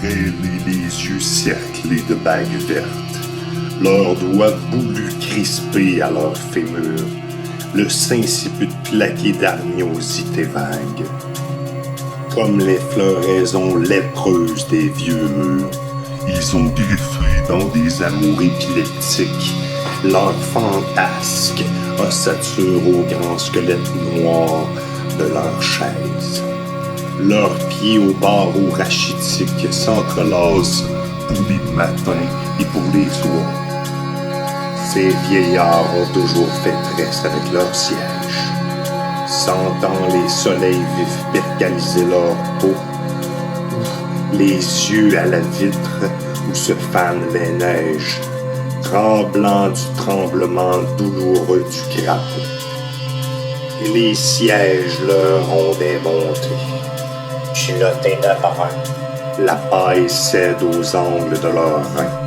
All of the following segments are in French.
frêles et les yeux cerclés de bagues vertes, leurs doigts boulus crispés à leur fémur, le sinciput plaqué d'arniosité vague. Comme les floraisons lépreuses des vieux murs, ils ont greffé dans des amours épileptiques leur fantasque ossature au grand squelette noir de leur chaise. Leurs pieds aux barreaux rachitiques s'entrelacent pour les matins et pour les soirs. Ces vieillards ont toujours fait tresse avec leur siège, sentant les soleils vifs percaliser leur peau, les yeux à la vitre où se fanent les neiges, tremblant du tremblement douloureux du crapaud. Et les sièges leur ont des bontés. Culottés de brun, la paille cède aux angles de leurs reins.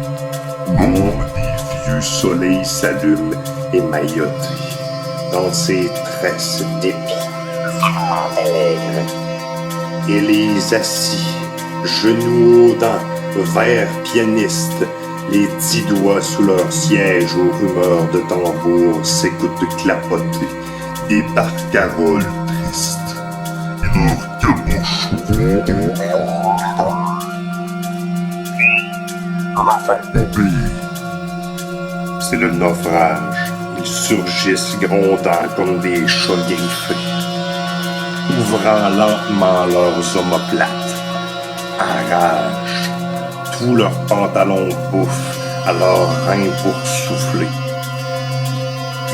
L'ombre des vieux soleils s'allume émailloté dans ses tresses d'épis allègres. Et les assis, genoux aux dents, vers pianistes, les 10 doigts sous leur siège aux rumeurs de tambour s'écoutent clapoter des barcaroles tristes. Et leurs caboches obéissent. C'est le naufrage. Ils surgissent grondant comme des chats griffés, ouvrant lentement leurs omoplates, en rage. Tous leurs pantalons bouffent à leurs reins pour souffler.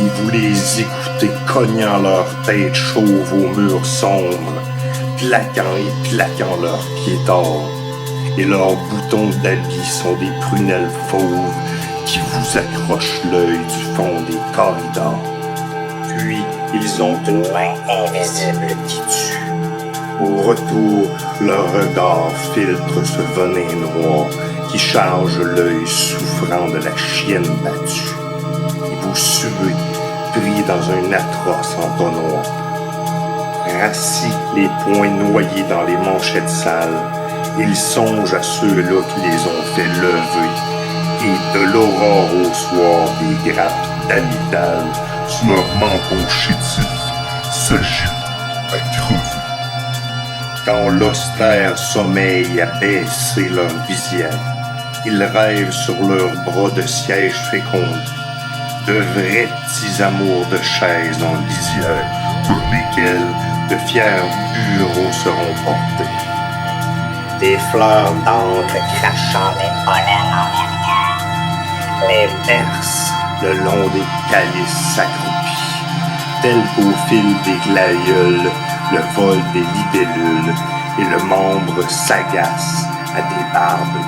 Et vous les écoutez cognant leur tête chauve aux murs sombres, plaquant et plaquant leurs pieds d'or. Et leurs boutons d'habits sont des prunelles fauves qui vous accrochent l'œil du fond des corridors. Puis, ils ont une main invisible qui tue. Au retour, leur regard filtre ce venin noir qui charge l'œil souffrant de la chienne battue. Et vous suez, pris dans un atroce entonnoir. Rassis, les poings noyés dans les manchettes sales, ils songent à ceux-là qui les ont fait lever, et de l'aurore au soir des grappes d'amygdales sous leur menton chétif s'agitent à crever. Quand l'austère sommeil a baissé leur visière, ils rêvent sur leurs bras de siège fécondes, de vrais petits amours de chaises en lisière, pour lesquels de fiers bureaux seront portés. Des fleurs d'encre crachant des pollens en verdure, les bercent le long des calices accroupis, tel qu'au fil des glaïeuls, le vol des libellules et le membre sagace à des barbes